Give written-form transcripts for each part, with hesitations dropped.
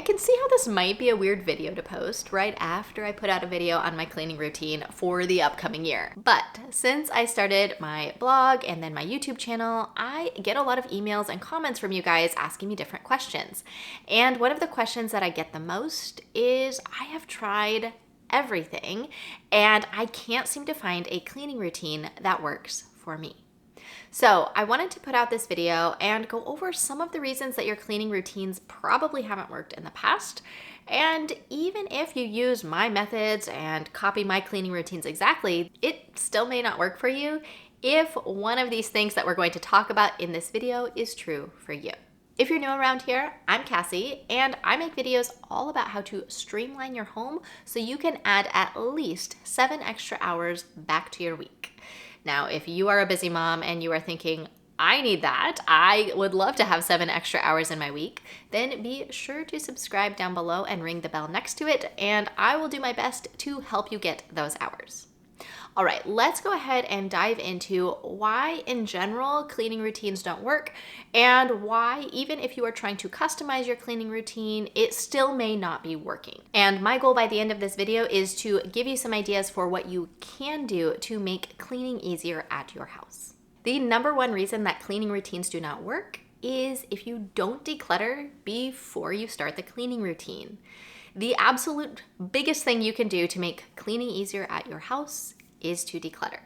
can see how this might be a weird video to post right after I put out a video on my cleaning routine for the upcoming year. But since I started my blog and then my YouTube channel, I get a lot of emails and comments from you guys asking me different questions. And one of the questions that I get the most is, I have tried everything and I can't seem to find a cleaning routine that works for me. So I wanted to put out this video and go over some of the reasons that your cleaning routines probably haven't worked in the past. And even if you use my methods and copy my cleaning routines exactly, it still may not work for you if one of these things that we're going to talk about in this video is true for you. If you're new around here, I'm Kassy, and I make videos all about how to streamline your home so you can add at least 7 extra hours back to your week. Now, if you are a busy mom and you are thinking, I need that, I would love to have 7 extra hours in my week, then be sure to subscribe down below and ring the bell next to it, and I will do my best to help you get those hours. All right, let's go ahead and dive into why in general cleaning routines don't work, and why even if you are trying to customize your cleaning routine, it still may not be working. And my goal by the end of this video is to give you some ideas for what you can do to make cleaning easier at your house. The number one reason that cleaning routines do not work is if you don't declutter before you start the cleaning routine. The absolute biggest thing you can do to make cleaning easier at your house is to declutter.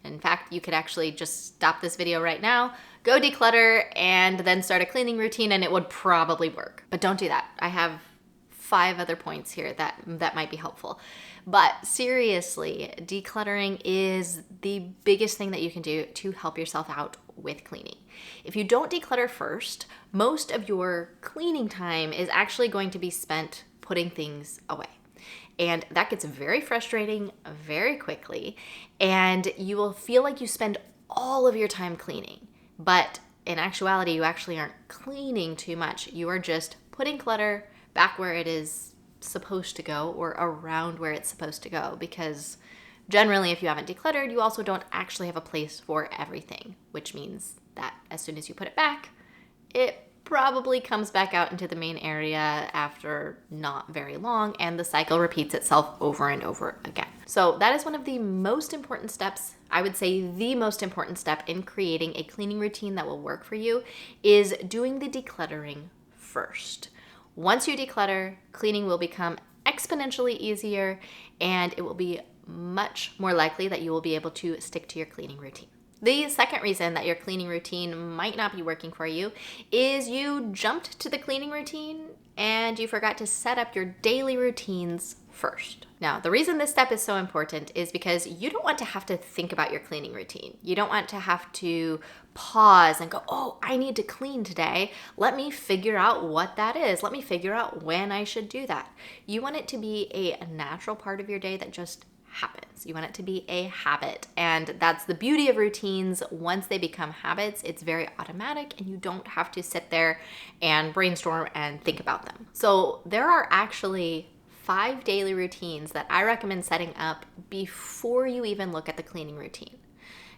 In fact, you could actually just stop this video right now, go declutter, and then start a cleaning routine, and it would probably work. But don't do that. I have 5 other points here that might be helpful. But seriously, decluttering is the biggest thing that you can do to help yourself out with cleaning. If you don't declutter first, most of your cleaning time is actually going to be spent putting things away. And that gets very frustrating very quickly, and you will feel like you spend all of your time cleaning. But in actuality, you actually aren't cleaning too much. You are just putting clutter back where it is supposed to go, or around where it's supposed to go, because generally, if you haven't decluttered, you also don't actually have a place for everything, which means that as soon as you put it back, it probably comes back out into the main area after not very long, and the cycle repeats itself over and over again. So that is one of the most important steps. I would say the most important step in creating a cleaning routine that will work for you is doing the decluttering first. Once you declutter, cleaning will become exponentially easier, and it will be much more likely that you will be able to stick to your cleaning routine. The second reason that your cleaning routine might not be working for you is you jumped to the cleaning routine and you forgot to set up your daily routines first. Now, the reason this step is so important is because you don't want to have to think about your cleaning routine. You don't want to have to pause and go, oh, I need to clean today. Let me figure out what that is. Let me figure out when I should do that. You want it to be a natural part of your day that just happens. You want it to be a habit. And that's the beauty of routines. Once they become habits, it's very automatic and you don't have to sit there and brainstorm and think about them. So there are actually 5 daily routines that I recommend setting up before you even look at the cleaning routine.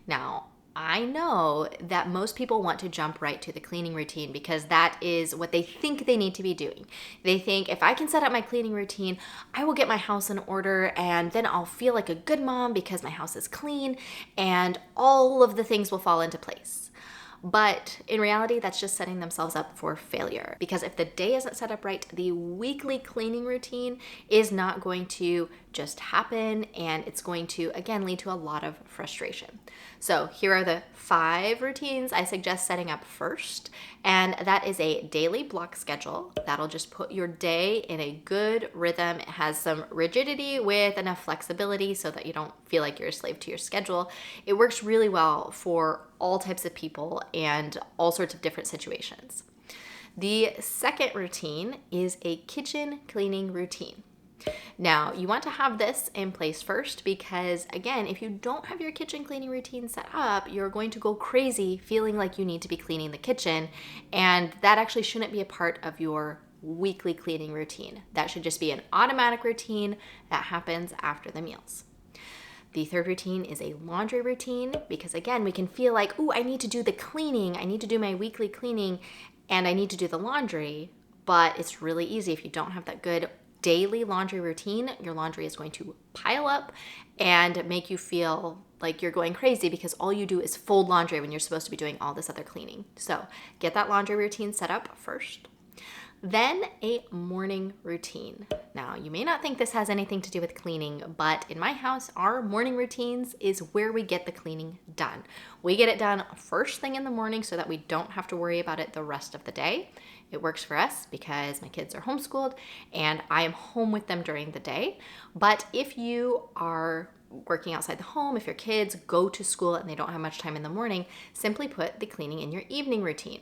Now, I know that most people want to jump right to the cleaning routine because that is what they think they need to be doing. They think, if I can set up my cleaning routine, I will get my house in order, and then I'll feel like a good mom because my house is clean and all of the things will fall into place. But in reality, that's just setting themselves up for failure, because if the day isn't set up right, the weekly cleaning routine is not going to just happen, and it's going to, again, lead to a lot of frustration. So here are the 5 routines I suggest setting up first, and that is a daily block schedule. That'll just put your day in a good rhythm. It has some rigidity with enough flexibility so that you don't feel like you're a slave to your schedule. It works really well for all types of people and all sorts of different situations. The second routine is a kitchen cleaning routine. Now, you want to have this in place first because, again, if you don't have your kitchen cleaning routine set up, you're going to go crazy feeling like you need to be cleaning the kitchen, and that actually shouldn't be a part of your weekly cleaning routine. That should just be an automatic routine that happens after the meals. The third routine is a laundry routine because, again, we can feel like, ooh, I need to do the cleaning, I need to do my weekly cleaning, and I need to do the laundry. but it's really easy. If you don't have that good daily laundry routine, your laundry is going to pile up and make you feel like you're going crazy because all you do is fold laundry when you're supposed to be doing all this other cleaning. So get that laundry routine set up first. Then a morning routine. Now, you may not think this has anything to do with cleaning, but in my house, our morning routines is where we get the cleaning done. We get it done first thing in the morning so that we don't have to worry about it the rest of the day. It works for us because my kids are homeschooled and I am home with them during the day. But if you are working outside the home, if your kids go to school and they don't have much time in the morning, simply put the cleaning in your evening routine.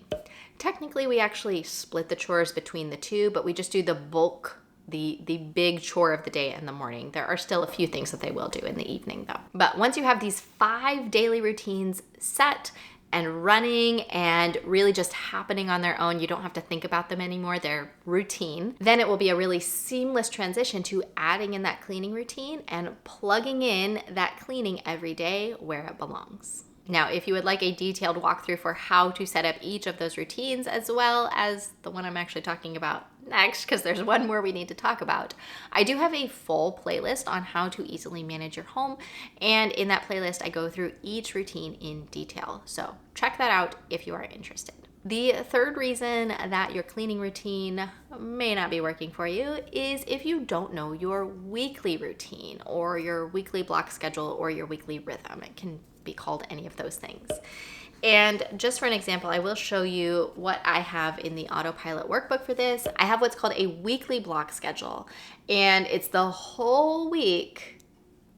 Technically, we actually split the chores between the two, but we just do the bulk, the big chore of the day in the morning. There are still a few things that they will do in the evening though. But once you have these 5 daily routines set and running and really just happening on their own, you don't have to think about them anymore, they're routine, then it will be a really seamless transition to adding in that cleaning routine and plugging in that cleaning every day where it belongs. Now, if you would like a detailed walkthrough for how to set up each of those routines, as well as the one I'm actually talking about next, because there's one more we need to talk about, I do have a full playlist on how to easily manage your home. And in that playlist, I go through each routine in detail. So check that out if you are interested. The third reason that your cleaning routine may not be working for you is if you don't know your weekly routine or your weekly block schedule or your weekly rhythm. It can be called any of those things. And just for an example, I will show you what I have in the autopilot workbook for this. I have what's called a weekly block schedule, and it's the whole week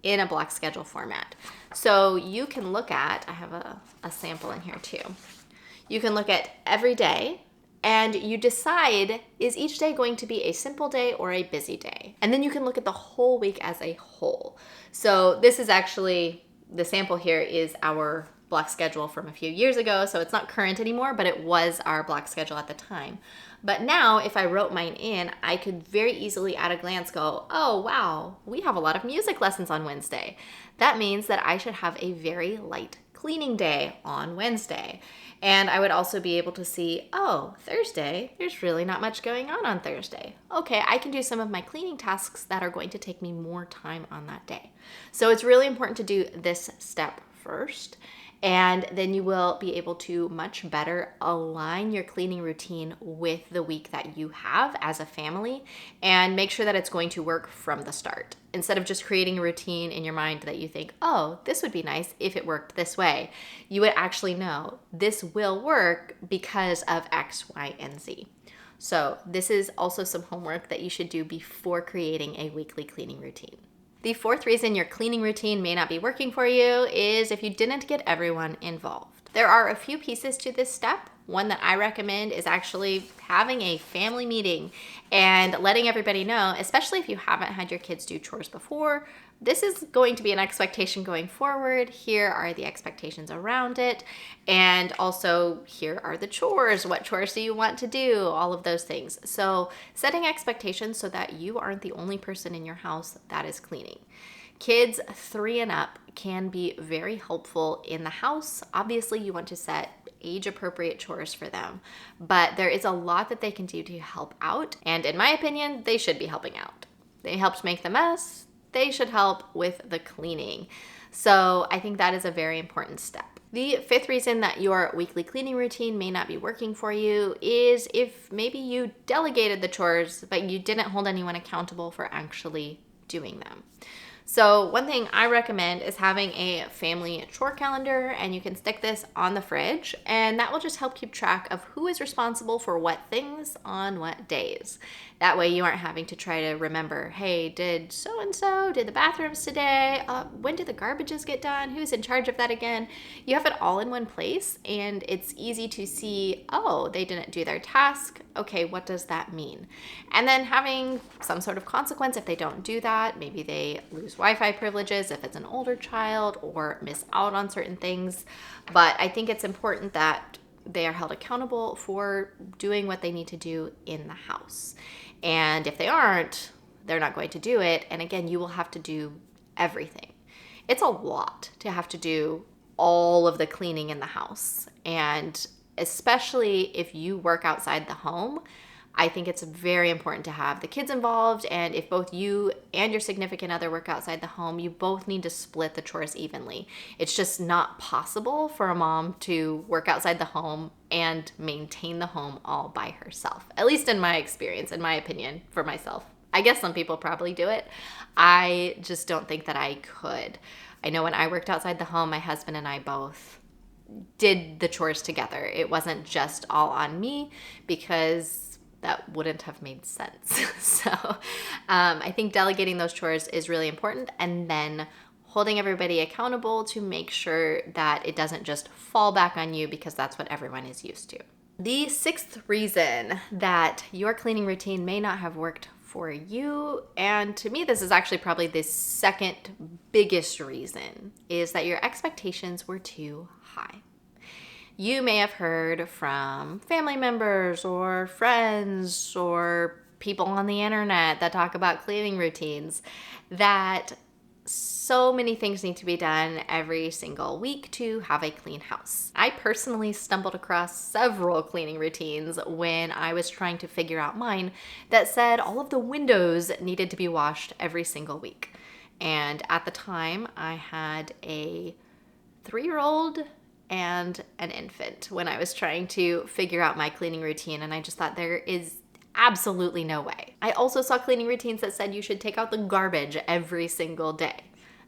in a block schedule format. So you can look at, I have a sample in here too. You can look at every day and you decide, is each day going to be a simple day or a busy day? And then you can look at the whole week as a whole. So this is actually, the sample here is our block schedule from a few years ago, so it's not current anymore, but it was our block schedule at the time. But now, if I wrote mine in, I could very easily at a glance go, oh wow, we have a lot of music lessons on Wednesday. That means that I should have a very light cleaning day on Wednesday. And I would also be able to see, oh, Thursday, there's really not much going on Thursday. Okay, I can do some of my cleaning tasks that are going to take me more time on that day. So it's really important to do this step first, and then you will be able to much better align your cleaning routine with the week that you have as a family and make sure that it's going to work from the start. Instead of just creating a routine in your mind that you think, oh, this would be nice if it worked this way, you would actually know this will work because of X, Y, and Z. So this is also some homework that you should do before creating a weekly cleaning routine. The fourth reason your cleaning routine may not be working for you is if you didn't get everyone involved. There are a few pieces to this step. One that I recommend is actually having a family meeting and letting everybody know, especially if you haven't had your kids do chores before, this is going to be an expectation going forward. Here are the expectations around it. And also here are the chores. What chores do you want to do? All of those things. So setting expectations so that you aren't the only person in your house that is cleaning. Kids 3 and up can be very helpful in the house. Obviously, you want to set age-appropriate chores for them, but there is a lot that they can do to help out. And in my opinion, they should be helping out. They helped make the mess. They should help with the cleaning. So I think that is a very important step. The fifth reason that your weekly cleaning routine may not be working for you is if maybe you delegated the chores, but you didn't hold anyone accountable for actually doing them. So one thing I recommend is having a family chore calendar, and you can stick this on the fridge, and that will just help keep track of who is responsible for what things on what days. That way you aren't having to try to remember, hey, did so-and-so did the bathrooms today? When did the garbages get done? Who's in charge of that again? You have it all in one place, and it's easy to see, oh, they didn't do their task. Okay, what does that mean? And then having some sort of consequence if they don't do that. Maybe they lose Wi-Fi privileges if it's an older child or miss out on certain things. But I think it's important that they are held accountable for doing what they need to do in the house. And if they aren't, they're not going to do it. And again, you will have to do everything. It's a lot to have to do all of the cleaning in the house. And especially if you work outside the home, I think it's very important to have the kids involved, and if both you and your significant other work outside the home, you both need to split the chores evenly. It's just not possible for a mom to work outside the home and maintain the home all by herself, at least in my experience, in my opinion, for myself. I guess some people probably do it. I just don't think that I could. I know when I worked outside the home, my husband and I both did the chores together. It wasn't just all on me, because that wouldn't have made sense. So I think delegating those chores is really important, and then holding everybody accountable to make sure that it doesn't just fall back on you, because that's what everyone is used to. The sixth reason that your cleaning routine may not have worked for you, and to me this is actually probably the second biggest reason, is that your expectations were too high. You may have heard from family members or friends or people on the internet that talk about cleaning routines that so many things need to be done every single week to have a clean house. I personally stumbled across several cleaning routines when I was trying to figure out mine that said all of the windows needed to be washed every single week. And at the time, I had a 3-year-old and an infant when I was trying to figure out my cleaning routine, and I just thought there is absolutely no way. I also saw cleaning routines that said you should take out the garbage every single day.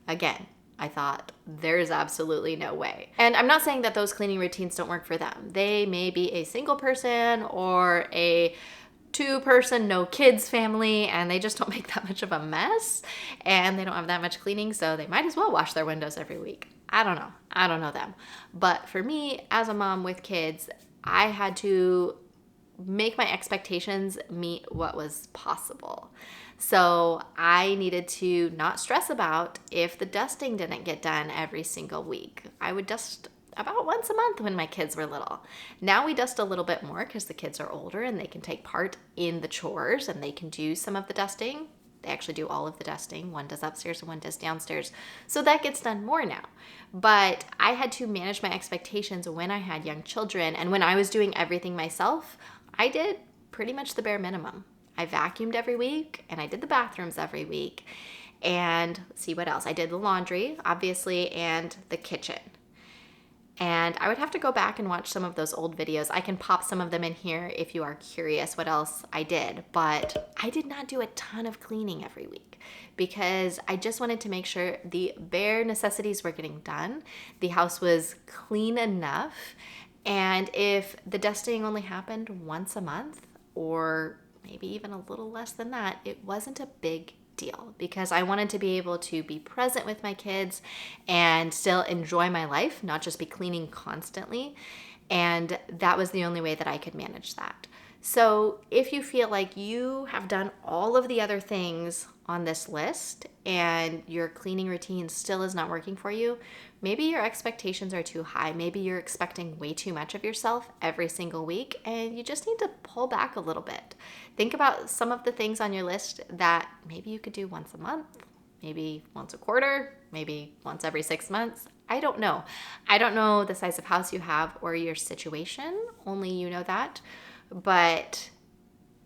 Again, I thought there's absolutely no way. And I'm not saying that those cleaning routines don't work for them. They may be a single person or a 2-person, no kids family, and they just don't make that much of a mess, and they don't have that much cleaning, so they might as well wash their windows every week. I don't know. I don't know them. But for me, as a mom with kids, I had to make my expectations meet what was possible. So I needed to not stress about if the dusting didn't get done every single week. I would dust about once a month when my kids were little. Now we dust a little bit more because the kids are older and they can take part in the chores and they can do some of the dusting. They actually do all of the dusting. One does upstairs and one does downstairs. So that gets done more now. But I had to manage my expectations when I had young children, and when I was doing everything myself, I did pretty much the bare minimum. I vacuumed every week and I did the bathrooms every week. And let's see what else. I did the laundry, obviously, and the kitchen. And I would have to go back and watch some of those old videos. I can pop some of them in here if you are curious what else I did. But I did not do a ton of cleaning every week because I just wanted to make sure the bare necessities were getting done. The house was clean enough. And if the dusting only happened once a month, or maybe even a little less than that, it wasn't a big deal, because I wanted to be able to be present with my kids and still enjoy my life, not just be cleaning constantly. And that was the only way that I could manage that. So if you feel like you have done all of the other things on this list and your cleaning routine still is not working for you, maybe your expectations are too high. Maybe you're expecting way too much of yourself every single week, and you just need to pull back a little bit. Think about some of the things on your list that maybe you could do once a month, maybe once a quarter, maybe once every 6 months. I don't know. I don't know the size of house you have or your situation. Only you know that. But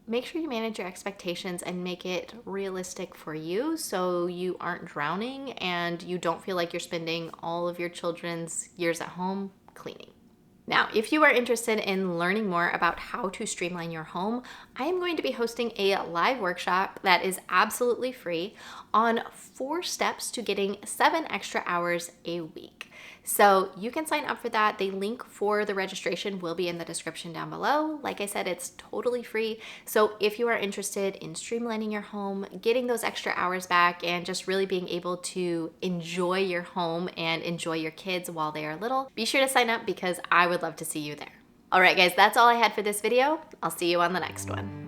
make sure you manage your expectations and make it realistic for you so you aren't drowning and you don't feel like you're spending all of your children's years at home cleaning. Now, if you are interested in learning more about how to streamline your home, I am going to be hosting a live workshop that is absolutely free on 4 steps to getting 7 extra hours a week. So you can sign up for that. The link for the registration will be in the description down below. Like I said, it's totally free. So if you are interested in streamlining your home, getting those extra hours back, and just really being able to enjoy your home and enjoy your kids while they are little, be sure to sign up because I would love to see you there. All right, guys, that's all I had for this video. I'll see you on the next one.